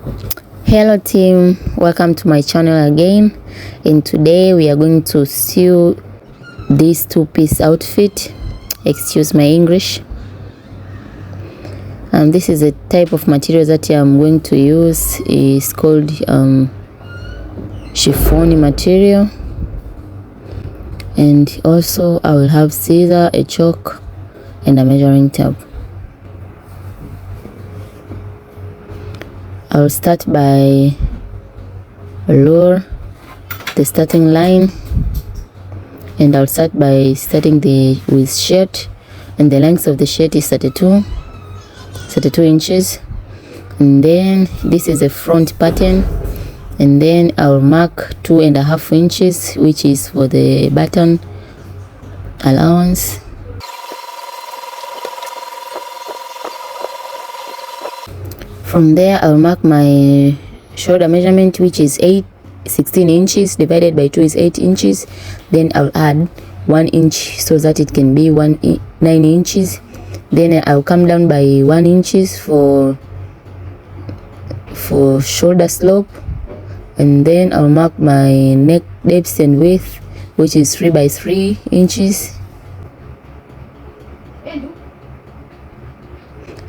Hello team, welcome to my channel again, and today we are going to sew this two-piece outfit. Excuse my English. This is a type of material that I'm going to use. It's called chiffon material, and also I will have scissor, a chalk, and a measuring tape. I'll start by lower the starting line, and I'll start by starting with shirt, and the length of the shirt is 32 inches, and then this is a front pattern, and then I'll mark 2.5 inches, which is for the button allowance. From there, I'll mark my shoulder measurement, which is 16 inches divided by 2 is 8 inches. Then I'll add 1 inch so that it can be 9 inches. Then I'll come down by 1 inches for shoulder slope, and then I'll mark my neck depth and width, which is 3 by 3 inches.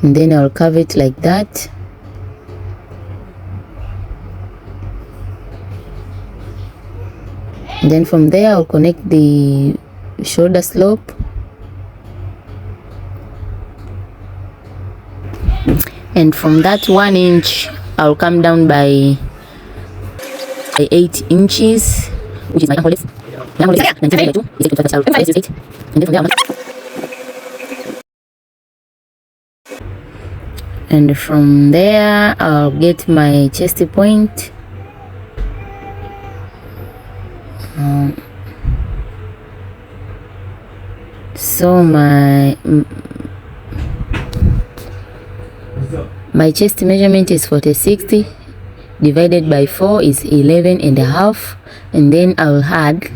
And then I'll curve it like that. And then from there I'll connect the shoulder slope, and from that 1 inch I'll come down by 8 inches, which is my armhole. And from there I'll get my chest point. So my chest measurement is 40/60 divided by 4 is 11.5, and then I'll add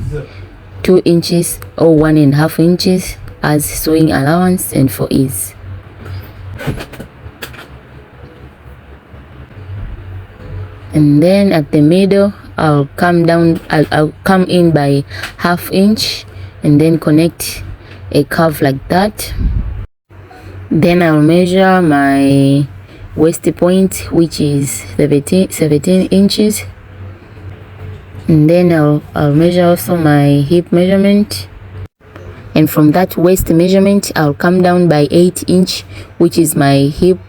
2 inches or 1.5 inches as sewing allowance and for ease. And then at the middle I'll come in by 1/2 inch, and then connect a curve like that. Then I'll measure my waist point, which is 17 inches, and then I'll measure also my hip measurement, and from that waist measurement I'll come down by 8 inch, which is my hip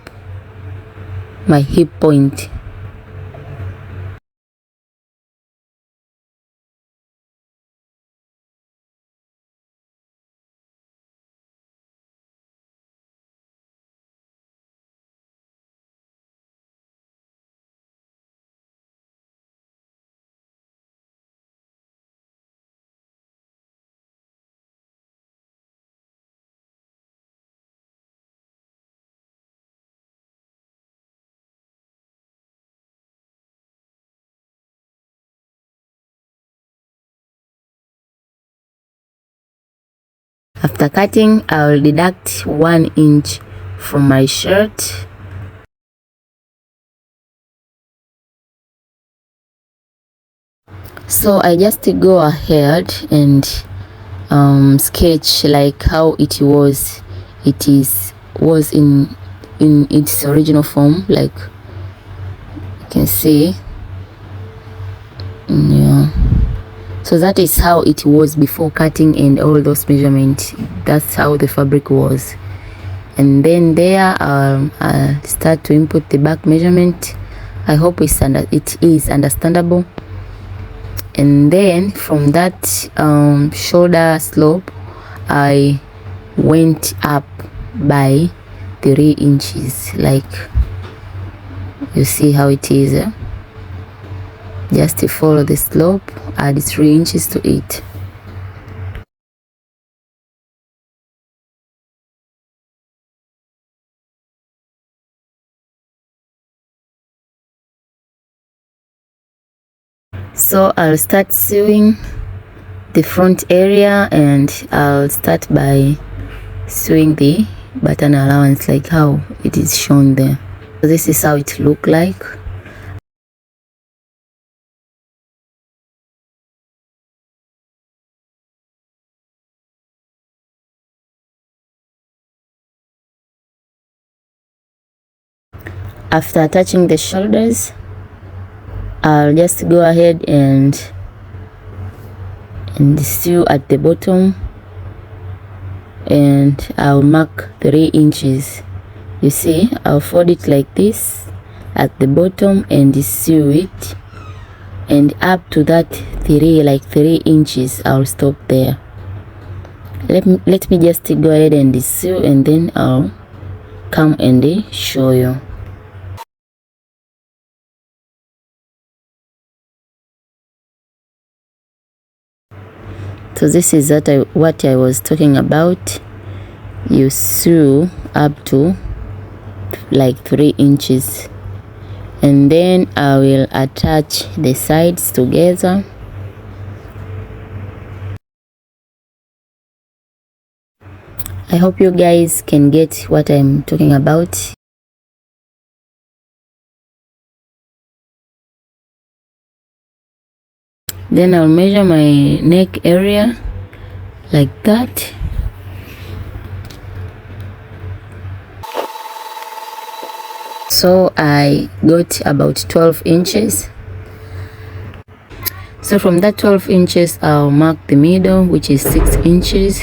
point. After cutting, I'll deduct 1 inch from my shirt. So I just go ahead and sketch like how it was in its original form, like you can see. Yeah. So that is how it was before cutting and all those measurements. That's how the fabric was. And then there I'll start to input the back measurement. I hope it is understandable. And then from that shoulder slope I went up by 3 inches, like you see how it is. Just to follow the slope, add 3 inches to it. So I'll start sewing the front area, and I'll start by sewing the button allowance like how it is shown there. So this is how it look like. After attaching the shoulders, I'll just go ahead and sew at the bottom, and I'll mark 3 inches. You see, I'll fold it like this at the bottom and sew it, and up to that 3 inches I'll stop there. Let me just go ahead and sew, and then I'll come and show you. So this is what I was talking about. You sew up to like 3 inches, and then I will attach the sides together. I hope you guys can get what I'm talking about. Then I'll measure my neck area like that. So I got about 12 inches. So from that 12 inches, I'll mark the middle, which is 6 inches.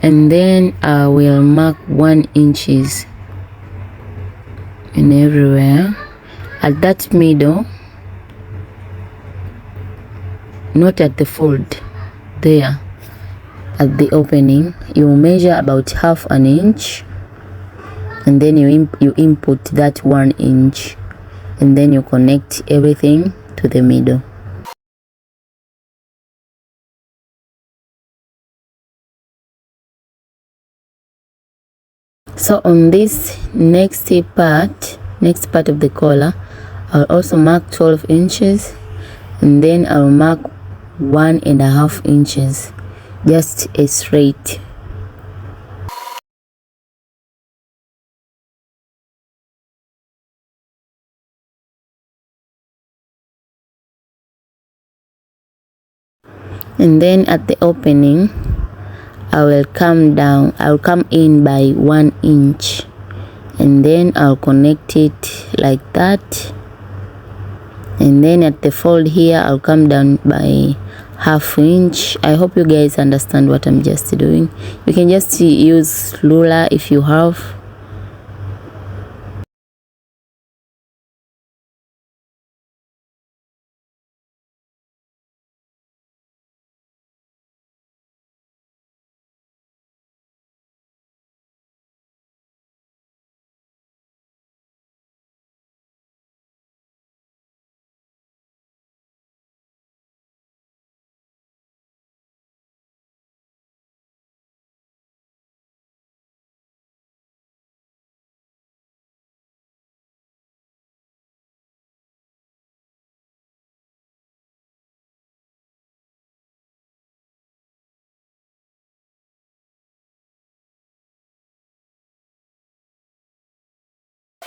And then I will mark 1 inches in everywhere. At that middle, not at the fold, there at the opening, you measure about half an inch, and then you input that 1 inch, and then you connect everything to the middle. So on this next part of the collar, I'll also mark 12 inches, and then I'll mark 1.5 inches, just a straight. And then at the opening, I'll come in by 1 inch, and then I'll connect it like that. And then at the fold here, I'll come down by ½ inch. I hope you guys understand what I'm just doing. You can just use ruler if you have.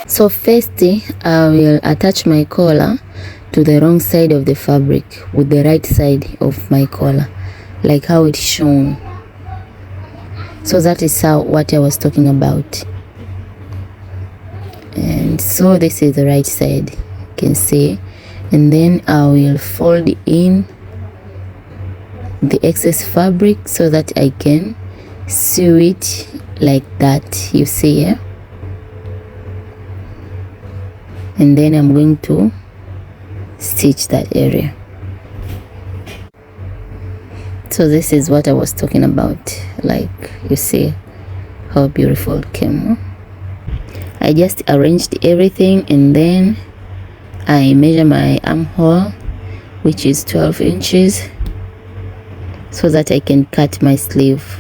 So first, I will attach my collar to the wrong side of the fabric with the right side of my collar, like how it's shown. So that is what I was talking about. And so this is the right side, you can see. And then I will fold in the excess fabric so that I can sew it like that, you see here. And then I'm going to stitch that area. So this is what I was talking about, like you see how beautiful it came. I just arranged everything, and then I measure my armhole, which is 12 inches, so that I can cut my sleeve.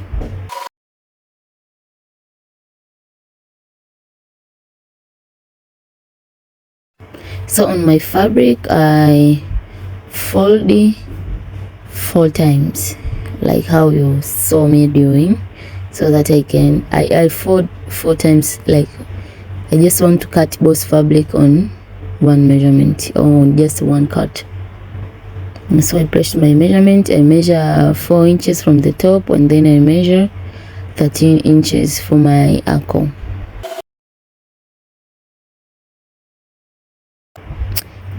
So on my fabric, I fold it 4 times, like how you saw me doing, so that I fold 4 times, like I just want to cut both fabric on one measurement, or just one cut. And so I pressed my measurement. I measure 4 inches from the top, and then I measure 13 inches for my ankle.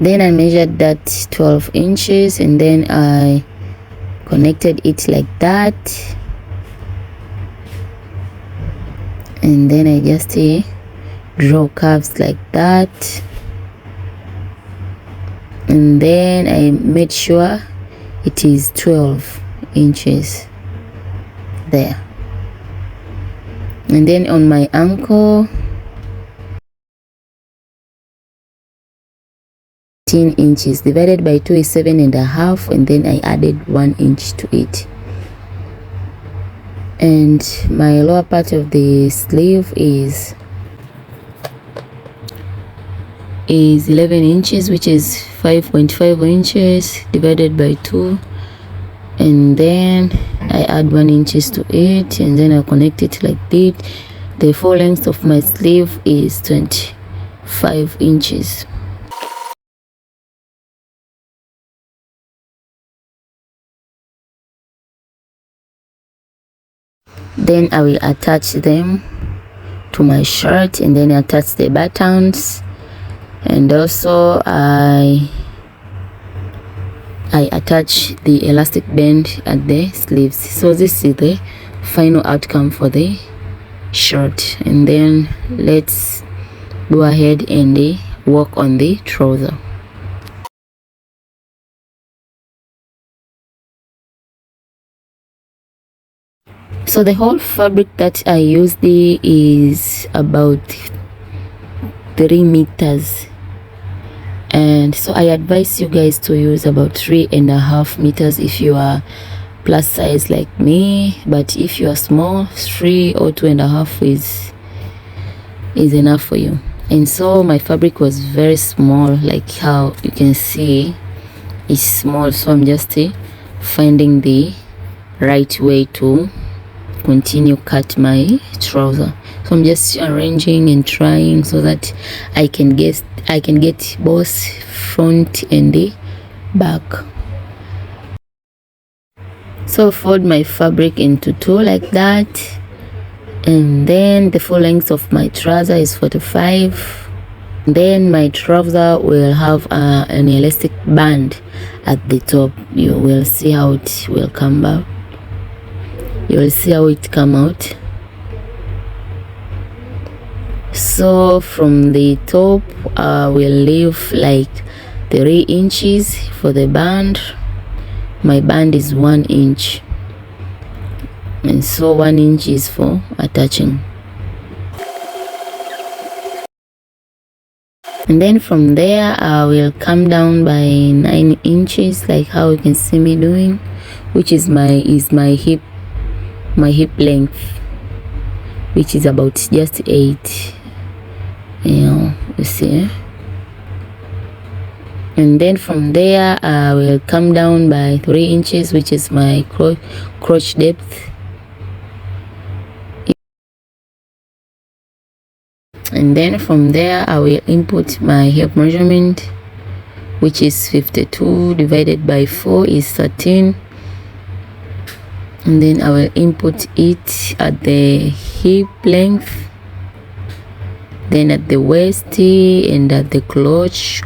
Then I measured that 12 inches and then I connected it like that, and then I just draw curves like that, and then I made sure it is 12 inches there. And then on my ankle, 10 inches divided by 2 is 7.5, and then I added 1 inch to it. And my lower part of the sleeve is 11 inches, which is 5.5 inches divided by 2, and then I add 1 inches to it, and then I'll connect it like this. The full length of my sleeve is 25 inches. Then I will attach them to my shirt, and then attach the buttons, and also I attach the elastic band at the sleeves. So this is the final outcome for the shirt, and then let's go ahead and work on the trouser. So the whole fabric that I used is about 3 meters, and so I advise you guys to use about 3.5 meters if you are plus size like me, but if you are small, 3 or 2.5 is enough for you. And so my fabric was very small, like how you can see it's small, so I'm just finding the right way to continue cut my trouser. So I'm just arranging and trying so that I can get both front and the back. So fold my fabric into 2 like that, and then the full length of my trouser is 45. Then my trouser will have an elastic band at the top. You will see how it will come out. You will see how it come out. So from the top we'll leave like 3 inches for the band. My band is 1 inch, and so 1 inch is for attaching. And then from there I will come down by 9 inches, like how you can see me doing, which is my hip length, which is about just 8, you see. And then from there I will come down by 3 inches, which is my crotch depth. And then from there I will input my hip measurement, which is 52 divided by 4 is 13. And then I will input it at the hip length, then at the waist, and at the crotch,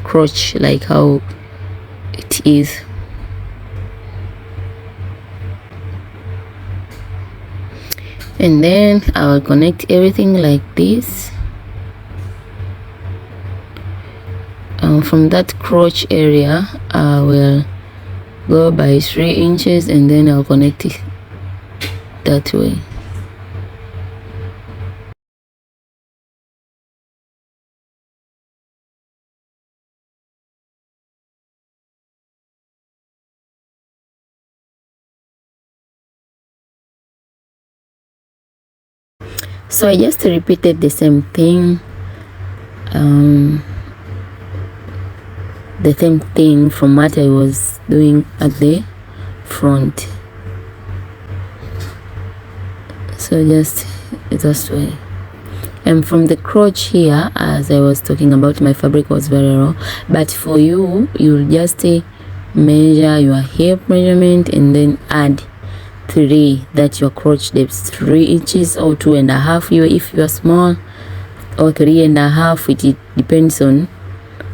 like how it is. And then I will connect everything like this. From that crotch area I will go by 3 inches, and then I'll connect it that way. So I just repeated the same thing, from what I was doing at the front. So just this way. And from the crotch here, as I was talking about, my fabric was very raw, but for you, you'll just measure your hip measurement and then add 3, that your crotch depth 3 inches or 2.5 if you are small, or 3.5. It depends on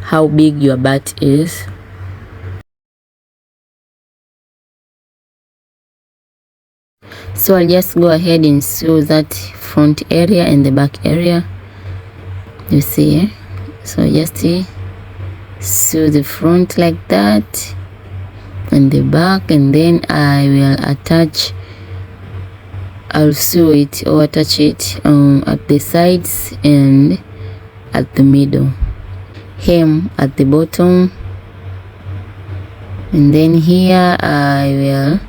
how big your butt is. So I'll just go ahead and sew that front area and the back area, you see. So just sew the front like that and the back, and then I will I'll sew it or attach it at the sides and at the middle, hem at the bottom, and then here I will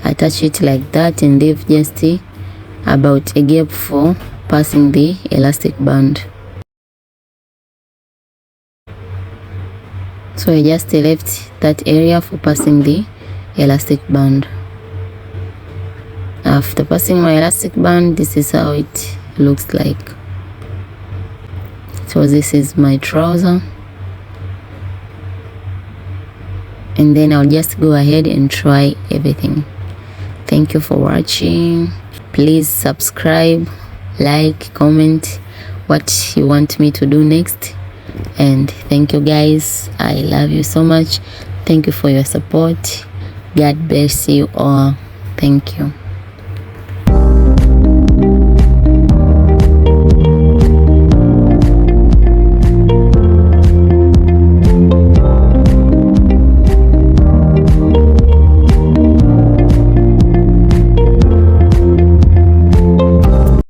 attach it like that and leave just about a gap for passing the elastic band. So I just left that area for passing the elastic band. After passing my elastic band, this is how it looks like. So this is my trouser, and then I'll just go ahead and try everything. Thank you for watching. Please subscribe, like, comment what you want me to do next, and thank you guys. I love you so much. Thank you for your support. God bless you all. Thank you.